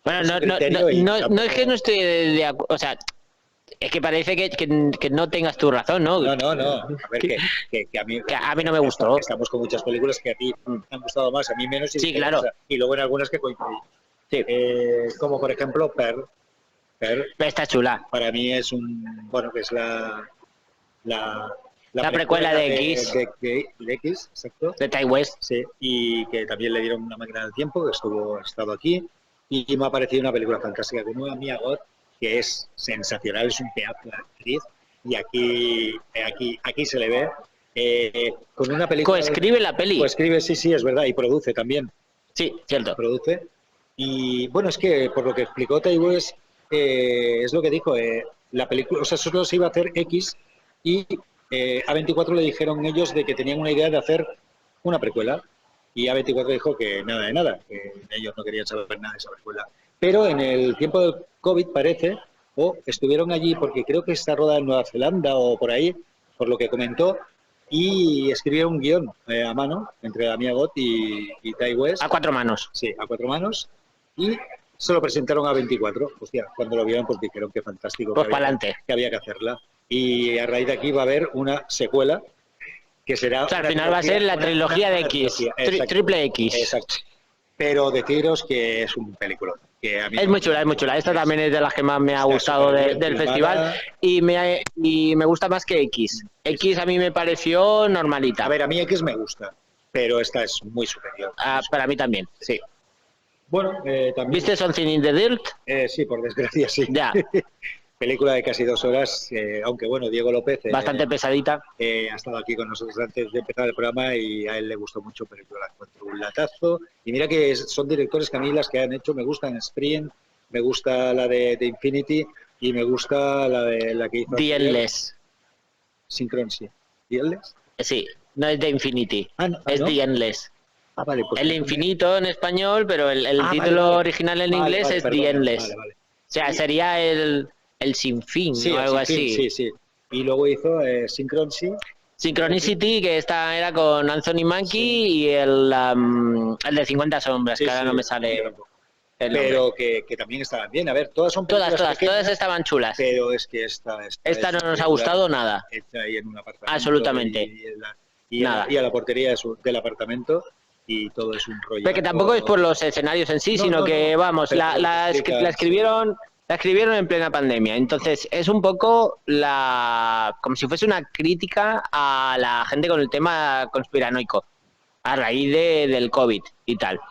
bueno, no es que no esté de acuerdo, o sea, es que parece que no tengas tu razón, ¿no? No. A ver, que a mí no me gustó. Estamos con muchas películas que a ti te han gustado más, a mí menos. Sí, claro. Y luego en algunas que coincidimos. Sí. Como por ejemplo Pearl. Está chula. Para mí es que es la La precuela de X. De X, exacto. De Ty West. Sí, y que también le dieron una máquina del tiempo, que ha estado aquí, y me ha parecido una película fantástica con una Mia Goth, que es sensacional, es un pedazo de actriz, y aquí se le ve. Con una película... Coescribe la peli. Coescribe, sí, es verdad, y produce también. Sí, cierto. Produce. Y bueno, es que por lo que explicó Ty West, es lo que dijo, la película, o sea, solo se iba a hacer X, y A24 le dijeron ellos de que tenían una idea de hacer una precuela, y A24 dijo que nada de nada, que ellos no querían saber nada de esa precuela. Pero en el tiempo del COVID parece, o estuvieron allí porque creo que está rodada en Nueva Zelanda o por ahí, por lo que comentó, y escribieron un guión a mano entre Mia Goth y Ty West. A 4 manos. Sí, a 4 manos, y se lo presentaron a 24. Hostia, cuando lo vieron pues dijeron que fantástico, pues para adelante, que había que hacerla. Y a raíz de aquí va a haber una secuela que será... O sea, al final va a ser la trilogía de X, triple X. Exacto. Pero deciros que es un película. Que a mí es muy chula, es muy chula. Esta también es de las que más me ha gustado del festival, y me gusta más que X. X a mí me pareció normalita. A ver, a mí X me gusta, pero esta es muy superior. Para mí también, sí. Bueno, también... ¿Viste Something in the Dirt? Sí, por desgracia, sí. Ya. Película de casi 2 horas, aunque bueno, Diego López... bastante pesadita. Ha estado aquí con nosotros antes de empezar el programa y a él le gustó mucho, pero yo la encuentro un latazo. Y mira que son directores que a mí las que han hecho me gustan. Sprint, me gusta la de Infinity y me gusta la que hizo... The Endless. Synchronicity. ¿The Endless? Sí, no es The Infinity, es ¿no? The Endless. Vale, pues el infinito en español, pero el título original en inglés es The Endless. Vale. O sea, sería el sin fin, sí, o algo así. Sí. Y luego hizo Synchronicity, que era con Anthony Mackie, y el de 50 sombras, que ahora no me sale. Pero que también estaban bien. A ver, todas son todas estaban chulas. Pero es que esta no nos ha gustado nada. Hecha ahí en un apartamento. Absolutamente. Y a la portería del apartamento, y todo es un rollo. Pero que tampoco es por los escenarios en sí, sino que, vamos, la escribieron en plena pandemia. Entonces, es un poco como si fuese una crítica a la gente con el tema conspiranoico, a raíz del COVID y tal.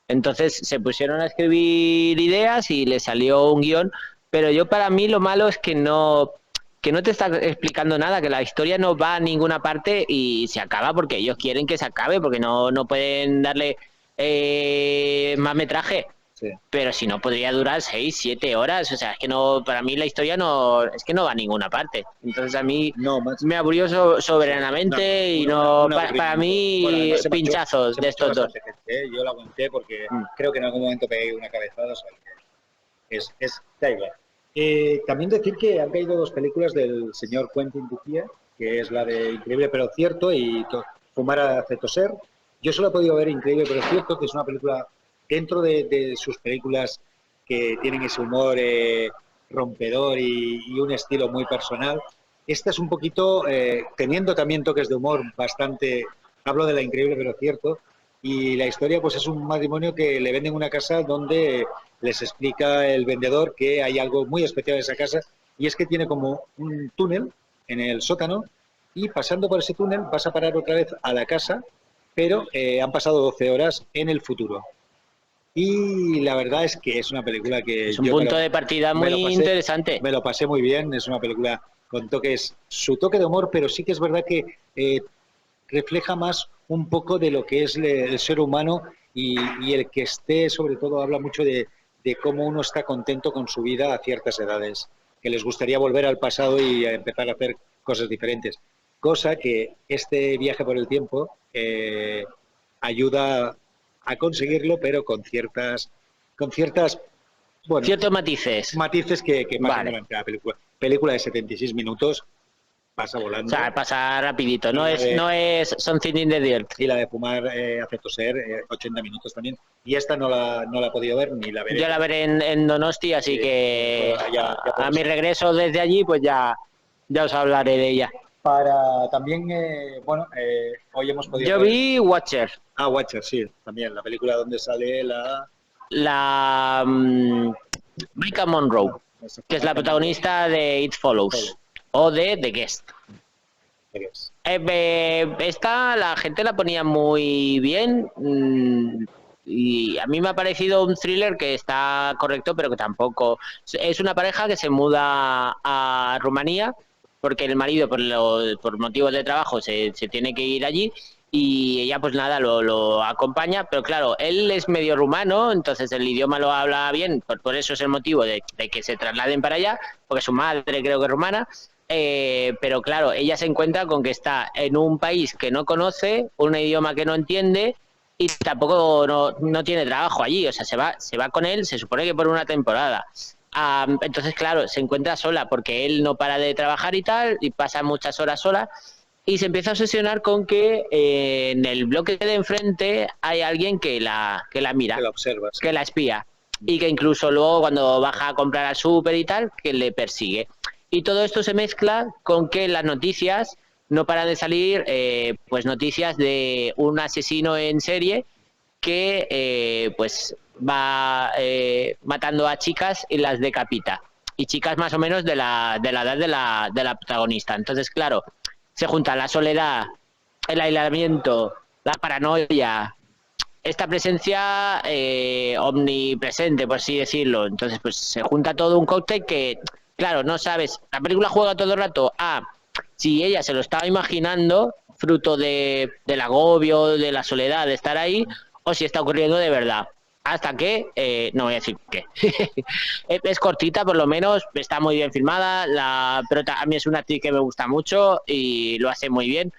Entonces, se pusieron a escribir ideas y le salió un guión, pero para mí lo malo es que no te está explicando nada, que la historia no va a ninguna parte y se acaba porque ellos quieren que se acabe, porque no pueden darle más metraje. Sí. Pero si no, podría durar 6, 7 horas. O sea, es que para mí la historia no va a ninguna parte. Entonces a mí me aburrió soberanamente y para mí pinchazos de estos dos. Yo lo aguanté porque creo que en algún momento pegué una cabezada. O sea, da igual. También decir que han caído 2 películas del señor Quentin Dupieux, que es la de Increíble pero cierto y Fumar hace toser. Yo solo he podido ver Increíble pero cierto, que es una película dentro de sus películas que tienen ese humor rompedor y un estilo muy personal. Esta es un poquito, teniendo también toques de humor bastante, hablo de la Increíble pero cierto, y la historia pues es un matrimonio que le venden una casa donde les explica el vendedor que hay algo muy especial en esa casa, y es que tiene como un túnel en el sótano, y pasando por ese túnel vas a parar otra vez a la casa, pero han pasado 12 horas en el futuro. Y la verdad es que es una película que... Es un punto de partida muy interesante. Me lo pasé muy bien, es una película con su toque de humor, pero sí que es verdad que refleja más un poco de lo que es el ser humano y el que esté, sobre todo, habla mucho de cómo uno está contento con su vida a ciertas edades, que les gustaría volver al pasado y a empezar a hacer cosas diferentes. Cosa que este viaje por el tiempo ayuda a conseguirlo, pero con ciertas ciertos matices que pasan durante la película. Película de 76 minutos, pasa volando. O sea, pasa rapidito, no es Something in the Dirt. Y la de Fumar hace toser, 80 minutos también. Y esta no la he podido ver ni la veré. Yo la veré en Donosti, así que a mi regreso desde allí, pues ya os hablaré de ella. Para también, hoy hemos podido... Yo vi Watcher. Watcher, sí, también, la película donde sale Maika Monroe, que es la protagonista de It Follows, o de The Guest. Esta la gente la ponía muy bien, y a mí me ha parecido un thriller que está correcto, pero que tampoco... Es una pareja que se muda a Rumanía porque el marido, por motivos de trabajo, se tiene que ir allí, y ella pues nada, lo acompaña, pero claro, él es medio rumano, entonces el idioma lo habla bien, por eso es el motivo de que se trasladen para allá, porque su madre creo que es rumana. Pero claro, ella se encuentra con que está en un país que no conoce, un idioma que no entiende, y tampoco no tiene trabajo allí. O sea, se va con él, se supone que por una temporada. Entonces, claro, se encuentra sola porque él no para de trabajar y tal, y pasa muchas horas sola, y se empieza a obsesionar con que en el bloque de enfrente hay alguien que la mira, que la observa, sí, que la espía, y que incluso luego cuando baja a comprar al súper y tal, que le persigue. Y todo esto se mezcla con que las noticias no paran de salir, pues noticias de un asesino en serie que pues va matando a chicas y las decapita. Y chicas más o menos de la edad de la protagonista. Entonces, claro, se junta la soledad, el aislamiento, la paranoia, esta presencia omnipresente, por así decirlo. Entonces, pues se junta todo un cóctel que, claro, no sabes. La película juega todo el rato a si ella se lo estaba imaginando, fruto del agobio, de la soledad, de estar ahí, o si está ocurriendo de verdad. Hasta que, no voy a decir qué. Es cortita, por lo menos, está muy bien filmada, pero a mí es una actriz que me gusta mucho y lo hace muy bien.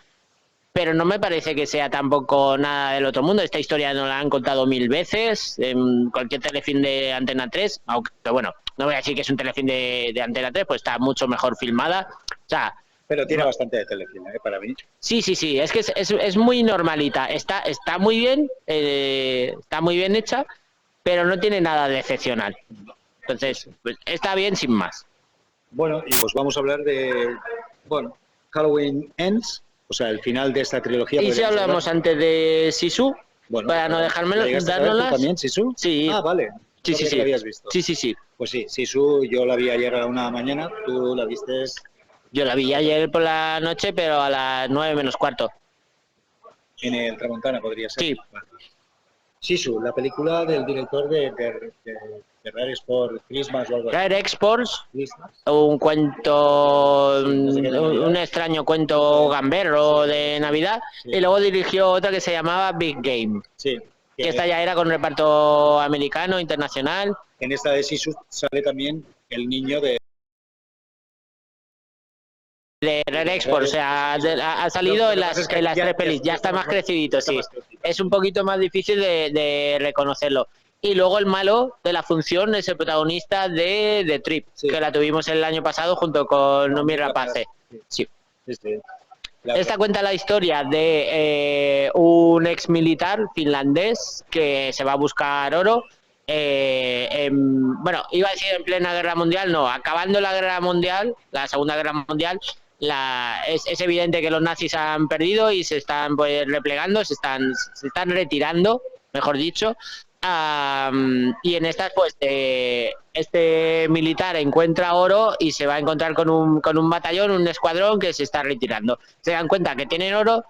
Pero no me parece que sea tampoco nada del otro mundo. Esta historia nos la han contado 1000 veces en cualquier telefilm de Antena 3, aunque bueno, no voy a decir que es un telefilm de Antena 3, pues está mucho mejor filmada. O sea, pero tiene bastante de telefilm, para mí. Sí, es que es muy normalita. Está muy bien, está muy bien hecha, pero no tiene nada de excepcional. Entonces, pues, está bien sin más. Bueno, y pues vamos a hablar de, bueno, Halloween Ends, o sea, el final de esta trilogía. Y si hablamos antes de Sisu, bueno, para no dejármelo, dárnoslas. ¿También, Sisu? Sí. Ah, vale. Sí. ¿La habías visto? Sí. Pues sí, Sisu, yo la vi ayer a una mañana, tú la viste. Yo la vi ayer por la noche, pero a las 9 menos cuarto. En el Tramontana podría ser. Sí. Sisu, la película del director de Rare Export Christmas o algo así. Rare Exports, un cuento, un extraño cuento gamberro de Navidad, y luego dirigió otra que se llamaba Big Game. Sí. Que esta ya era con reparto americano, internacional. En esta de Sisu sale también el niño de Rare Export, o sea, ha salido en las 3 pelis, ya está más crecidito, sí. Es un poquito más difícil de reconocerlo. Y luego el malo de la función es el protagonista de Trip, que la tuvimos el año pasado junto con Nomi Rapace. Sí. Esta cuenta la historia de un ex militar finlandés que se va a buscar oro. Bueno, iba a decir en plena guerra mundial, no, acabando la guerra mundial, la segunda guerra mundial, es evidente que los nazis han perdido y se están pues replegando, se están retirando, mejor dicho. Y en estas pues este militar encuentra oro y se va a encontrar con un batallón, un escuadrón que se está retirando. Se dan cuenta que tienen oro,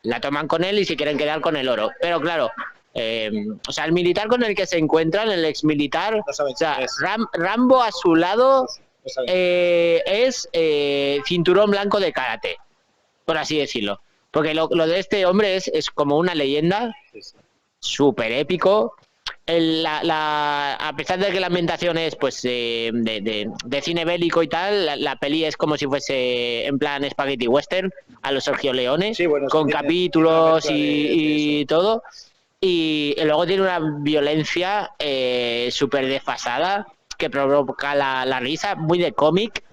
la toman con él y se quieren quedar con el oro. Pero claro, o sea, el militar con el que se encuentran, el ex militar, no o sea, Rambo a su lado es cinturón blanco de karate, por así decirlo. Porque lo de este hombre es como una leyenda, súper épico. A pesar de que la ambientación es pues de cine bélico y tal, la peli es como si fuese en plan spaghetti western a los Sergio Leone, sí, bueno, con capítulos y todo. Y luego tiene una violencia súper desfasada que provoca la risa, muy de cómic.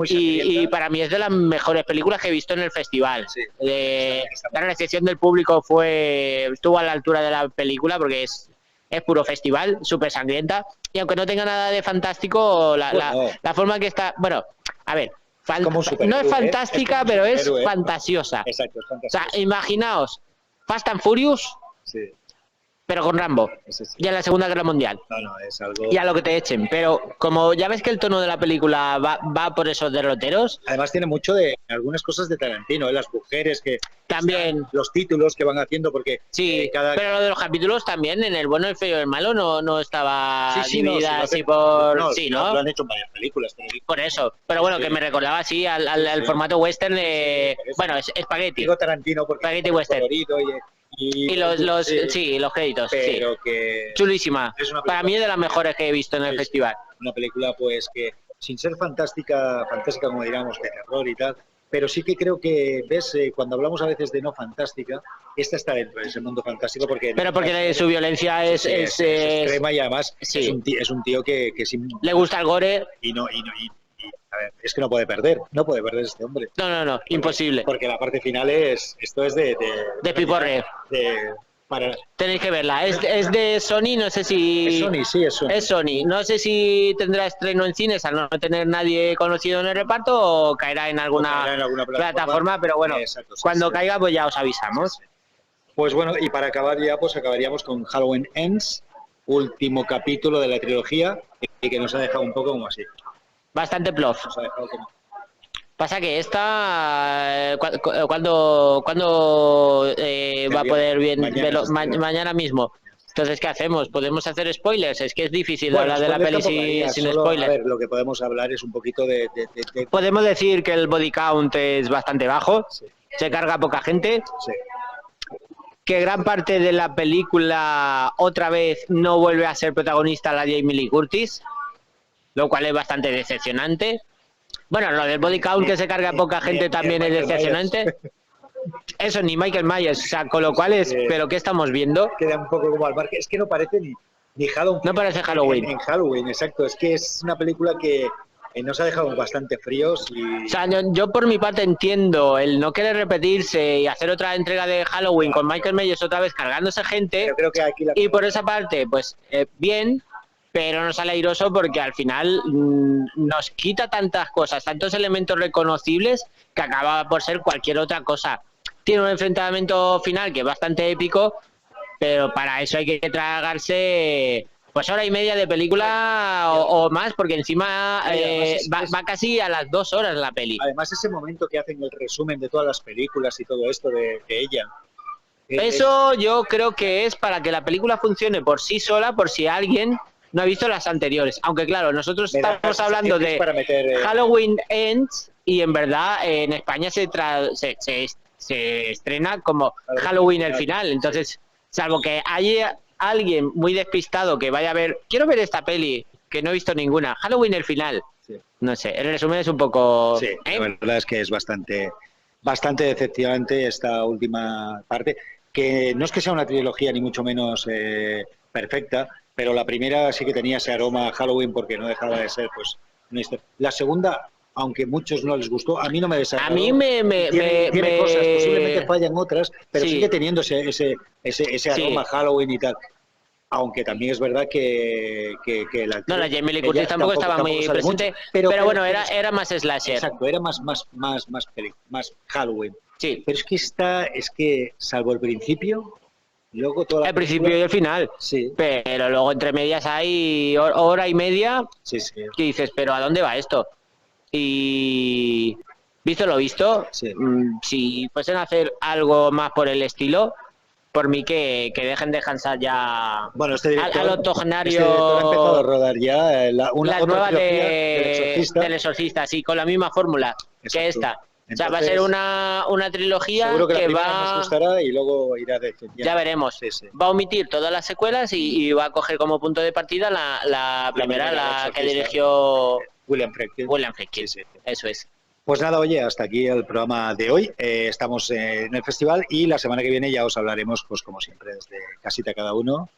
Y para mí es de las mejores películas que he visto en el festival. Sí, la recepción del público estuvo a la altura de la película porque es puro festival, súper sangrienta. Y aunque no tenga nada de fantástico, la forma que está... Bueno, a ver, no es fantástica, pero es fantasiosa. Exacto, es fantasiosa. O sea, imaginaos Fast and Furious, pero con Rambo, Ese sí. ya en la Segunda Guerra Mundial. No, es algo... Y a lo que te echen, pero como ya ves que el tono de la película va por esos derroteros, Además tiene mucho de algunas cosas de Tarantino, las mujeres que también, los títulos que van haciendo, porque sí, cada... pero lo de los capítulos también, en el bueno, el feo y el malo, no estaba Sí, no, dividida sí, así por... no, Sí, lo ¿no? han hecho en varias películas. Por eso, pero bueno, que me recordaba así al formato western de... Bueno, es espagueti, Digo Tarantino porque espagueti es western. colorido Y sí, los créditos, sí. pero que Chulísima. es una Para mí es de las mejores que he visto en el festival. una película pues que sin ser fantástica como diríamos de terror y tal, pero sí que creo que ves cuando hablamos a veces de no fantástica, esta está dentro de ese mundo fantástico porque Pero porque su violencia es extrema y además sí. es un tío que le gusta el gore y a ver, es que no puede perder este hombre. No, imposible. Porque la parte final esto es de piporre. Tenéis que verla. Es de Sony, no sé si... Es Sony, sí, es Sony. Es Sony. No sé si tendrá estreno en cines al no tener nadie conocido en el reparto o caerá en alguna plataforma, pero bueno, exacto, sí, cuando caiga pues ya os avisamos. Pues bueno, y para acabar ya, pues acabaríamos con Halloween Ends, último capítulo de la trilogía, y que nos ha dejado un poco como así. Bastante plof. Nos ha dejado como... Pasa que esta, ¿cuándo va a poder verlo? Mañana mismo. Entonces, ¿qué hacemos? ¿Podemos hacer spoilers? Es que es difícil hablar de la peli sin spoilers. A ver, lo que podemos hablar es un poquito de... Podemos decir que el body count es bastante bajo, sí. Se carga poca gente, sí. Que gran parte de la película otra vez no vuelve a ser protagonista la Jamie Lee Curtis, lo cual es bastante decepcionante. Bueno, lo del body count que se carga poca gente también es decepcionante. Eso, ni Michael Myers, o sea, con lo cual es... ¿Pero qué estamos viendo? Queda un poco como al margen, es que no parece ni Halloween. No parece Halloween. En Halloween, exacto, es que es una película que nos ha dejado bastante fríos y... O sea, yo por mi parte entiendo el no querer repetirse y hacer otra entrega de Halloween con Michael Myers otra vez cargándose gente. Yo creo que aquí y por esa parte, pues bien... pero no sale airoso porque al final nos quita tantas cosas, tantos elementos reconocibles que acaba por ser cualquier otra cosa. Tiene un enfrentamiento final que es bastante épico, pero para eso hay que tragarse pues hora y media de película o más, porque encima va casi a las 2 horas la peli. Además ese momento que hacen el resumen de todas las películas y todo esto de ella. Eso yo creo que es para que la película funcione por sí sola, por si alguien no ha visto las anteriores, aunque claro, nosotros estamos hablando de Halloween Ends y en verdad en España se estrena como Halloween el final, entonces salvo que haya alguien muy despistado que vaya a ver, quiero ver esta peli, que no he visto ninguna, Halloween el final, no sé, el resumen es un poco... Sí, la verdad es que es bastante decepcionante esta última parte, que no es que sea una trilogía ni mucho menos perfecta, pero la primera sí que tenía ese aroma a Halloween porque no dejaba de ser pues una historia. La segunda, aunque a muchos no les gustó, a mí no me desagradó. A mí tiene cosas, posiblemente fallan otras, pero sigue teniendo ese aroma a Halloween y tal. Aunque también es verdad que la Jamie Lee Curtis tampoco estaba muy presente, mucho, pero bueno, era más slasher. Exacto, era más Halloween. Sí. Pero es que salvo el principio... Luego toda el principio y el final, sí. Pero luego entre medias hay hora y media que dices, pero ¿a dónde va esto? Y visto lo visto, si fuesen a hacer algo más por el estilo, por mí que dejen de descansar ya al octogenario. Este director ha empezado a rodar ya la nueva del Exorcista, sí, con la misma fórmula que esta. Entonces, o sea, va a ser una trilogía seguro que va... nos gustará y luego irá defendiendo. Ya veremos. Va a omitir todas las secuelas y va a coger como punto de partida la primera, la que dirigió William Friedkin. Sí. Eso es. Pues nada, oye, hasta aquí el programa de hoy. Estamos en el festival y la semana que viene ya os hablaremos, pues como siempre, desde casita cada uno.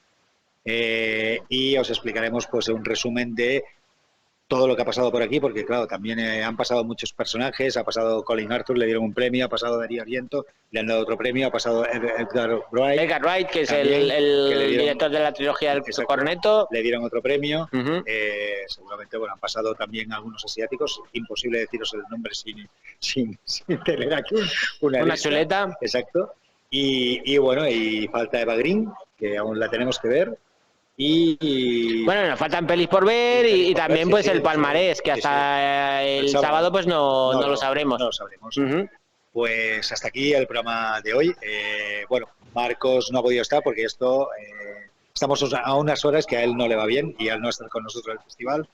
Y os explicaremos pues un resumen de todo lo que ha pasado por aquí, porque claro, también han pasado muchos personajes, ha pasado Colin Arthur, le dieron un premio, ha pasado Darío Argento, le han dado otro premio, ha pasado Edgar Wright, que es el director de la trilogía del Corneto, le dieron otro premio. Seguramente, bueno, han pasado también algunos asiáticos, imposible deciros el nombre sin tener aquí una chuleta. Exacto. Y bueno, y falta Eva Green, que aún la tenemos que ver. Y bueno, nos faltan pelis por ver y también pues el palmarés, que hasta el sábado pues no lo sabremos. No lo sabremos. Pues hasta aquí el programa de hoy. Bueno, Marcos no ha podido estar porque estamos a unas horas que a él no le va bien y al no estar con nosotros en el festival,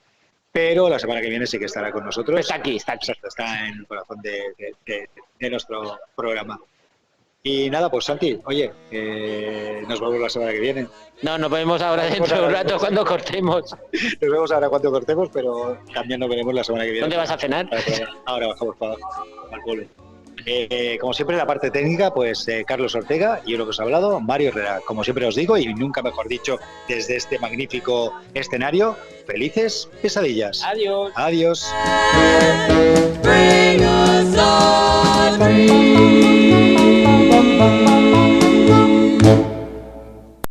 pero la semana que viene sí que estará con nosotros. Está aquí. Exacto, está en el corazón de nuestro programa. Y nada, pues Santi, oye, nos vemos la semana que viene. No, nos vemos ahora dentro de un rato cuando cortemos. Nos vemos ahora cuando cortemos, pero también nos veremos la semana que viene. ¿Dónde vas a cenar? Ahora bajamos para el pueblo. Como siempre, en la parte técnica, pues Carlos Ortega y uno que os ha hablado, Mario Herrera. Como siempre os digo, y nunca mejor dicho, desde este magnífico escenario, felices pesadillas. Adiós. Adiós. Bring us all.